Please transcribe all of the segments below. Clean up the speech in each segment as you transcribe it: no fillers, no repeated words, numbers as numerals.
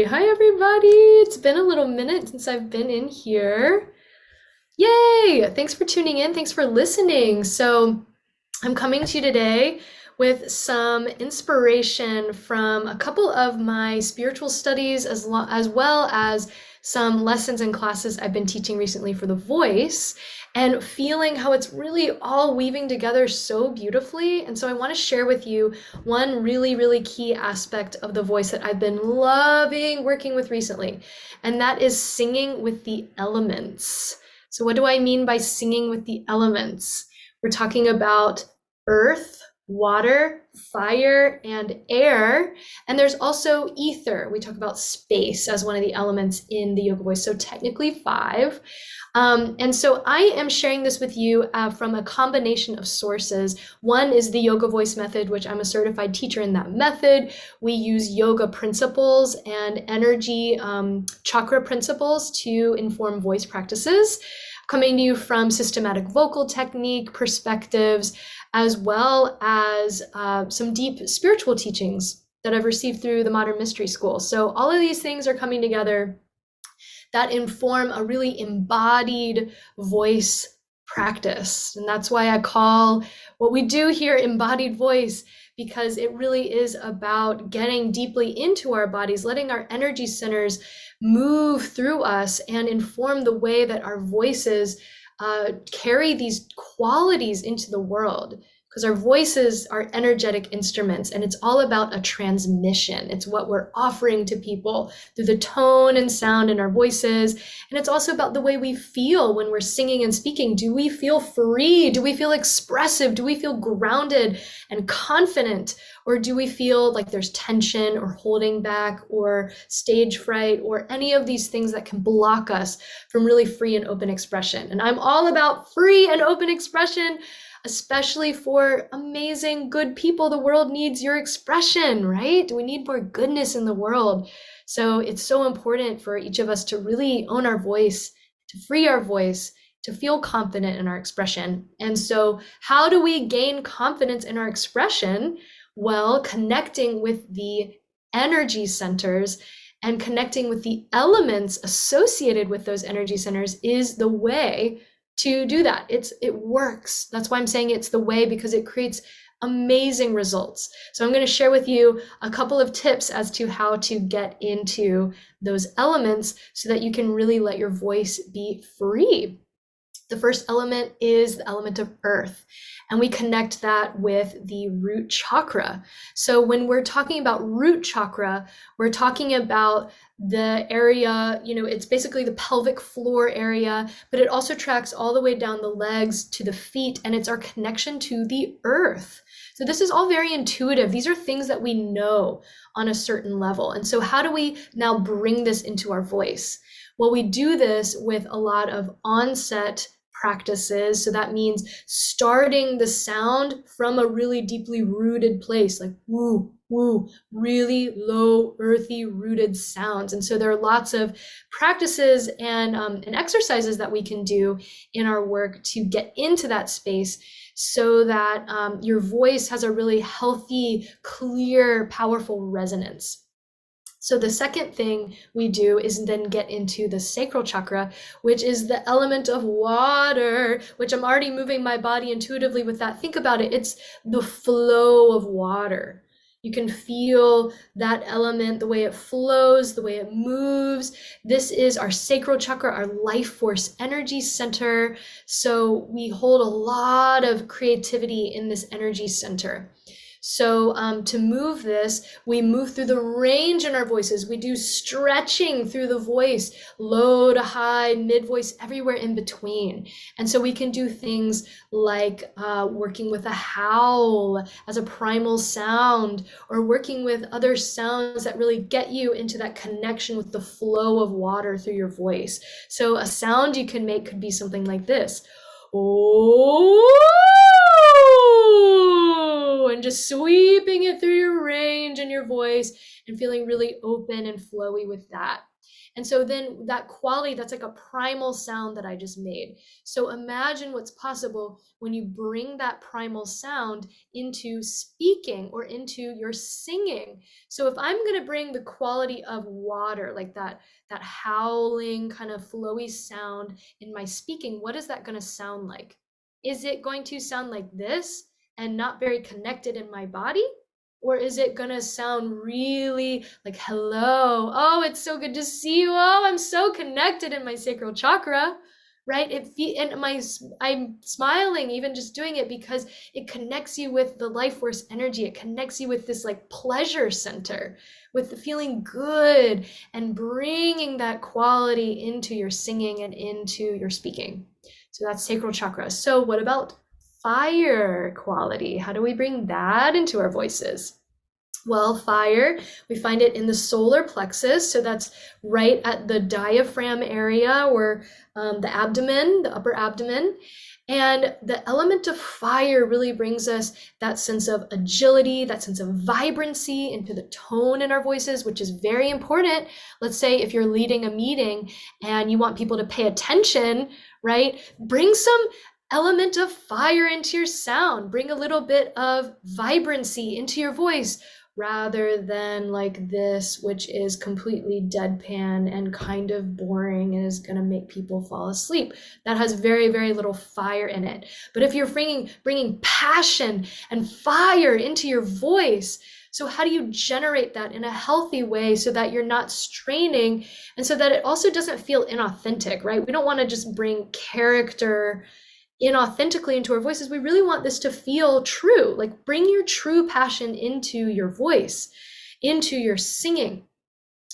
Hi everybody! It's been a little minute since I've been in here. Yay! Thanks for tuning in. Thanks for listening. So, I'm coming to you today with some inspiration from a couple of my spiritual studies as well as some lessons and classes I've been teaching recently for the voice and feeling how it's really all weaving together so beautifully. And so I want to share with you one really, really key aspect of the voice that I've been loving working with recently, and that is singing with the elements. So what do I mean by singing with the elements? We're talking about earth, water, fire, and air. And there's also ether. We talk about space as one of the elements in the yoga voice. So technically five. And so I am sharing this with you from a combination of sources. One is the yoga voice method, which I'm a certified teacher in that method. We use yoga principles and energy chakra principles to inform voice practices, coming to you from systematic vocal technique perspectives, as well as some deep spiritual teachings that I've received through the Modern Mystery School. So all of these things are coming together that inform a really embodied voice practice. And that's why I call what we do here embodied voice, because it really is about getting deeply into our bodies, letting our energy centers move through us and inform the way that our voices carry these qualities into the world. Because our voices are energetic instruments, and it's all about a transmission. It's what we're offering to people through the tone and sound in our voices. And it's also about the way we feel when we're singing and speaking. Do we feel free? Do we feel expressive? Do we feel grounded and confident? Or do we feel like there's tension or holding back or stage fright or any of these things that can block us from really free and open expression? And I'm all about free and open expression, especially for amazing, good people. The world needs your expression, right? We need more goodness in the world. So it's so important for each of us to really own our voice, to free our voice, to feel confident in our expression. And so how do we gain confidence in our expression? Well, connecting with the energy centers and connecting with the elements associated with those energy centers is the way to do that. It works. That's why I'm saying it's the way, because it creates amazing results. So I'm going to share with you a couple of tips as to how to get into those elements so that you can really let your voice be free. The first element is the element of earth, and we connect that with the root chakra. So when we're talking about root chakra, we're talking about the area, it's basically the pelvic floor area, but it also tracks all the way down the legs to the feet, and it's our connection to the earth. So this is all very intuitive. These are things that we know on a certain level. And so how do we now bring this into our voice? Well, we do this with a lot of onset practices. So that means starting the sound from a really deeply rooted place, like woo, woo, really low, earthy, rooted sounds. And so there are lots of practices and exercises that we can do in our work to get into that space so that your voice has a really healthy, clear, powerful resonance. So the second thing we do is then get into the sacral chakra, which is the element of water, which I'm already moving my body intuitively with that. Think about it. It's the flow of water. You can feel that element, the way it flows, the way it moves. This is our sacral chakra, our life force energy center. So we hold a lot of creativity in this energy center. So to move this, we move through the range in our voices. We do stretching through the voice, low to high, mid voice, everywhere in between. And so we can do things like working with a howl as a primal sound, or working with other sounds that really get you into that connection with the flow of water through your voice. So a sound you can make could be something like this. Oh. and just sweeping it through your range and your voice and feeling really open and flowy with that. And so then that quality, that's like a primal sound that I just made. So imagine what's possible when you bring that primal sound into speaking or into your singing. So if I'm going to bring the quality of water, like that howling kind of flowy sound in my speaking, what is that going to sound like? Is it going to sound like this and not very connected in my body? Or is it gonna sound really like, hello, oh, it's so good to see you, oh, I'm so connected in my sacral chakra, right? I'm smiling even just doing it because it connects you with the life force energy. It connects you with this like pleasure center, with the feeling good and bringing that quality into your singing and into your speaking. So that's sacral chakra. So what about fire quality? How do we bring that into our voices? Well, fire, we find it in the solar plexus. So that's right at the diaphragm area or the abdomen, the upper abdomen. And the element of fire really brings us that sense of agility, that sense of vibrancy into the tone in our voices, which is very important. Let's say if you're leading a meeting and you want people to pay attention, right? Bring some element of fire into your sound. Bring a little bit of vibrancy into your voice rather than like this, which is completely deadpan and kind of boring and is going to make people fall asleep. That has very, very little fire in it. But if you're bringing passion and fire into your voice, so how do you generate that in a healthy way so that you're not straining and so that it also doesn't feel inauthentic, right? We don't want to just bring character inauthentically into our voices. We really want this to feel true. Like bring your true passion into your voice, into your singing.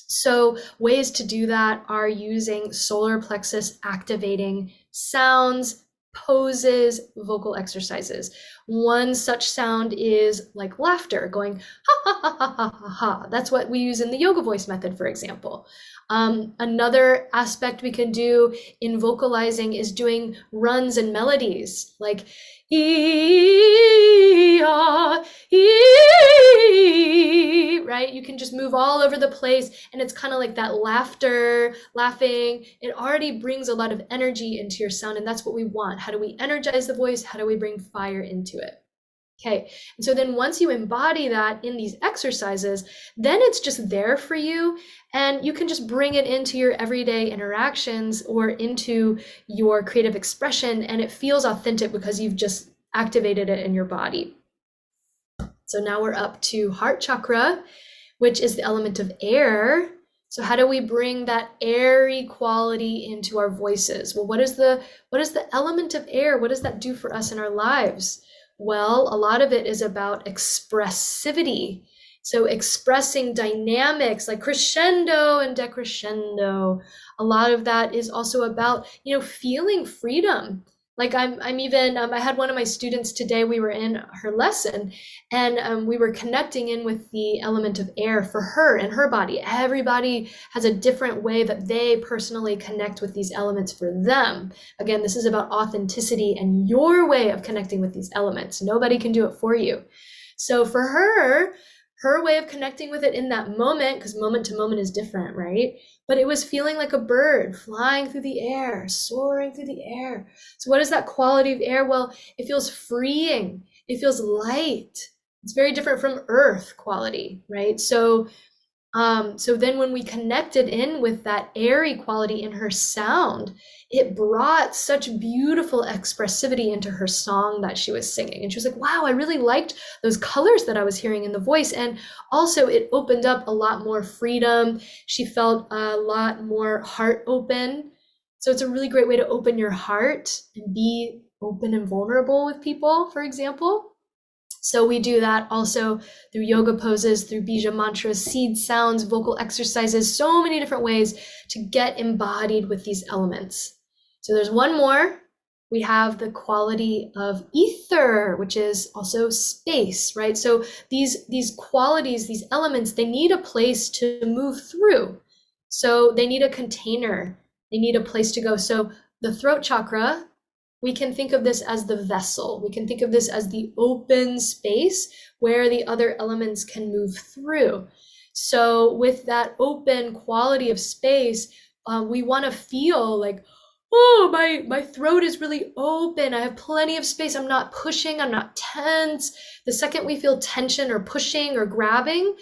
So ways to do that are using solar plexus activating sounds, poses, vocal exercises. One such sound is like laughter, going ha ha ha ha ha ha ha. That's what we use in the yoga voice method, for example. Another aspect we can do in vocalizing is doing runs and melodies, like right? You can just move all over the place, and it's kind of like that laughing. It already brings a lot of energy into your sound, and that's what we want. How do we energize the voice? How do we bring fire into it? Okay, and so then once you embody that in these exercises, then it's just there for you, and you can just bring it into your everyday interactions or into your creative expression, and it feels authentic because you've just activated it in your body. So now we're up to heart chakra, which is the element of air. So how do we bring that airy quality into our voices? Well, what is the element of air? What does that do for us in our lives? Well, a lot of it is about expressivity. So expressing dynamics like crescendo and decrescendo. A lot of that is also about, feeling freedom. Like I'm even, I had one of my students today, we were in her lesson and we were connecting in with the element of air for her and her body. Everybody has a different way that they personally connect with these elements for them. Again, this is about authenticity and your way of connecting with these elements. Nobody can do it for you. So for her way of connecting with it in that moment, because moment to moment is different, right? But it was feeling like a bird flying through the air, soaring through the air. So what is that quality of air? Well, it feels freeing. It feels light. It's very different from earth quality, right? So then when we connected in with that airy quality in her sound, it brought such beautiful expressivity into her song that she was singing. And she was like, wow, I really liked those colors that I was hearing in the voice. And also it opened up a lot more freedom. She felt a lot more heart open. So it's a really great way to open your heart and be open and vulnerable with people, for example. So we do that also through yoga poses, through bija mantras, seed sounds, vocal exercises, so many different ways to get embodied with these elements. So there's one more. We have the quality of ether, which is also space, right? So these qualities, these elements, they need a place to move through. So they need a container. They need a place to go. So the throat chakra, we can think of this as the vessel. We can think of this as the open space where the other elements can move through. So with that open quality of space, we want to feel like, oh, my throat is really open. I have plenty of space. I'm not pushing. I'm not tense. The second we feel tension or pushing or grabbing,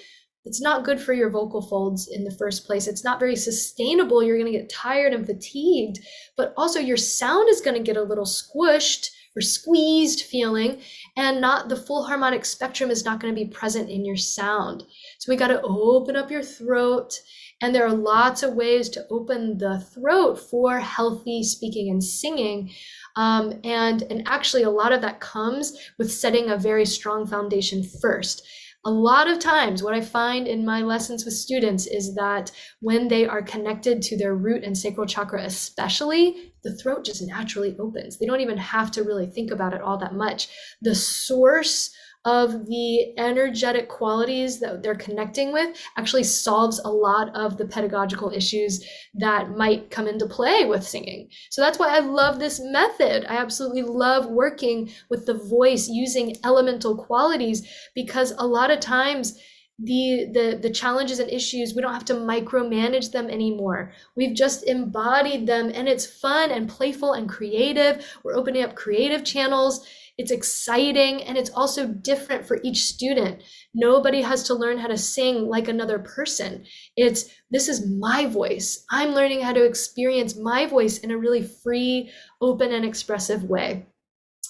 it's not good for your vocal folds in the first place. It's not very sustainable. You're going to get tired and fatigued, but also your sound is going to get a little squished or squeezed feeling, and not the full harmonic spectrum is not going to be present in your sound. So we got to open up your throat. And there are lots of ways to open the throat for healthy speaking and singing. And actually, a lot of that comes with setting a very strong foundation first. A lot of times, what I find in my lessons with students is that when they are connected to their root and sacral chakra, especially, the throat just naturally opens. They don't even have to really think about it all that much. The source of the energetic qualities that they're connecting with actually solves a lot of the pedagogical issues that might come into play with singing. So that's why I love this method. I absolutely love working with the voice using elemental qualities, because a lot of times the challenges and issues, we don't have to micromanage them anymore. We've just embodied them, and it's fun and playful and creative. We're opening up creative channels. It's exciting, and it's also different for each student. Nobody has to learn how to sing like another person. This is my voice. I'm learning how to experience my voice in a really free, open, and expressive way.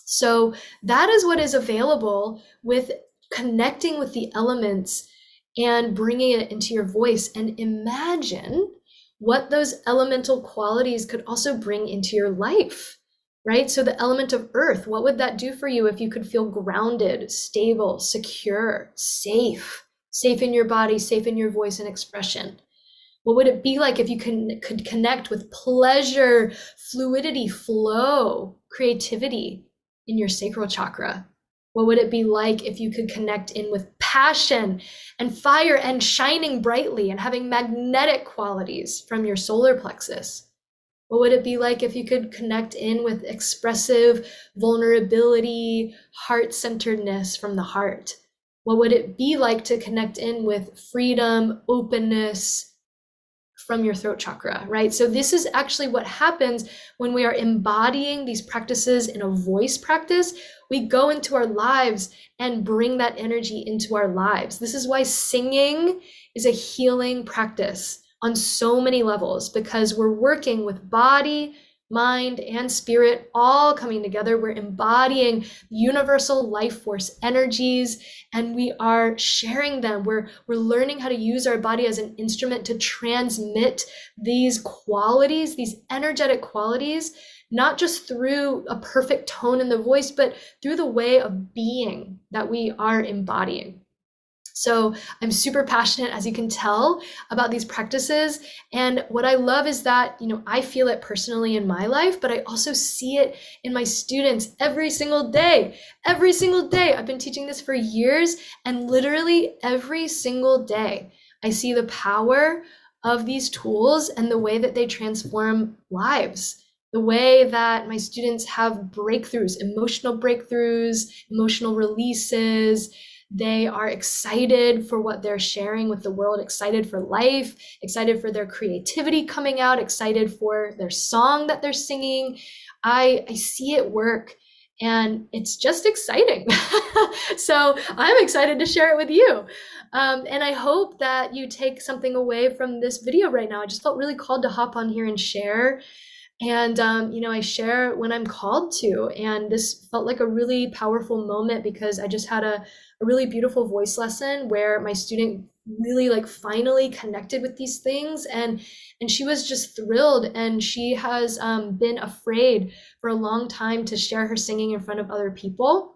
So that is what is available with connecting with the elements and bringing it into your voice. And imagine what those elemental qualities could also bring into your life. Right? So the element of earth, what would that do for you if you could feel grounded, stable, secure, safe in your body, safe in your voice and expression? What would it be like if you could connect with pleasure, fluidity, flow, creativity in your sacral chakra? What would it be like if you could connect in with passion and fire and shining brightly and having magnetic qualities from your solar plexus? What would it be like if you could connect in with expressive vulnerability, heart-centeredness from the heart? What would it be like to connect in with freedom, openness from your throat chakra, right? So this is actually what happens when we are embodying these practices in a voice practice. We go into our lives and bring that energy into our lives. This is why singing is a healing practice on so many levels, because we're working with body, mind, and spirit all coming together. We're embodying universal life force energies, and we are sharing them. We're learning how to use our body as an instrument to transmit these qualities, these energetic qualities, not just through a perfect tone in the voice, but through the way of being that we are embodying. So I'm super passionate, as you can tell, about these practices. And what I love is that, I feel it personally in my life, but I also see it in my students every single day. Every single day. I've been teaching this for years, and literally every single day, I see the power of these tools and the way that they transform lives. The way that my students have breakthroughs, emotional releases. They are excited for what they're sharing with the world, excited for life, excited for their creativity coming out, excited for their song that they're singing. I see it work, and it's just exciting. So I'm excited to share it with you. And I hope that you take something away from this video right now. I just felt really called to hop on here and share. And, I share when I'm called to, and this felt like a really powerful moment because I just had a really beautiful voice lesson where my student really finally connected with these things, and she was just thrilled, and she has been afraid for a long time to share her singing in front of other people.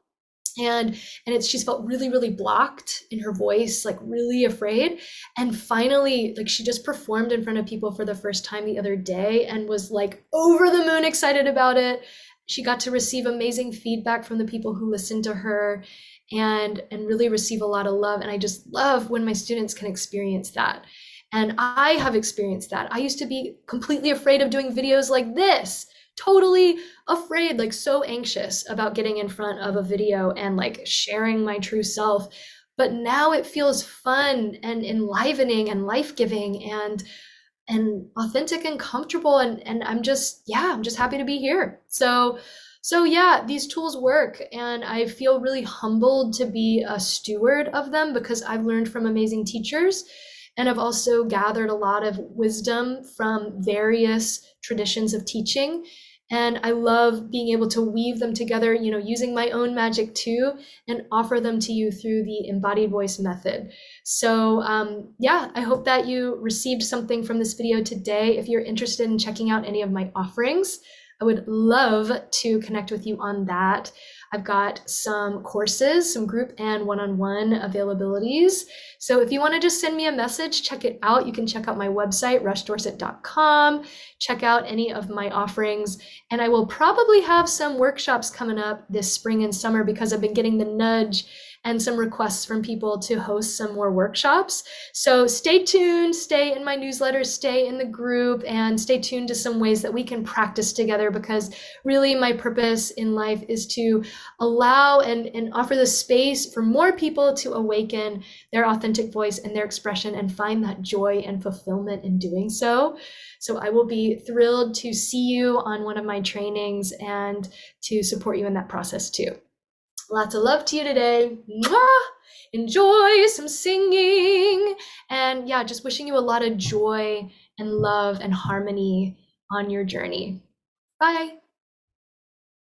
And she's felt really, really blocked in her voice, really afraid. And finally, she just performed in front of people for the first time the other day and was over the moon excited about it. She got to receive amazing feedback from the people who listened to her and really receive a lot of love. And I just love when my students can experience that. And I have experienced that. I used to be completely afraid of doing videos like this totally afraid, like so anxious about getting in front of a video and like sharing my true self. But now it feels fun and enlivening and life-giving and authentic and comfortable, and I'm just, yeah, I'm just happy to be here. So yeah, these tools work, and I feel really humbled to be a steward of them because I've learned from amazing teachers, and I've also gathered a lot of wisdom from various traditions of teaching. And I love being able to weave them together, you know, using my own magic too, and offer them to you through the embodied voice method. So yeah, I hope that you received something from this video today. If you're interested in checking out any of my offerings, I would love to connect with you on that. I've got some courses, some group and one-on-one availabilities. So if you want to just send me a message, check it out. You can check out my website, rushdorset.com, check out any of my offerings. And I will probably have some workshops coming up this spring and summer because I've been getting the nudge and some requests from people to host some more workshops. So stay tuned, stay in my newsletters, stay in the group, and stay tuned to some ways that we can practice together, because really my purpose in life is to allow and offer the space for more people to awaken their authentic voice and their expression and find that joy and fulfillment in doing so. So I will be thrilled to see you on one of my trainings and to support you in that process too. Lots of love to you today. Mwah! Enjoy some singing. And yeah, just wishing you a lot of joy and love and harmony on your journey. Bye.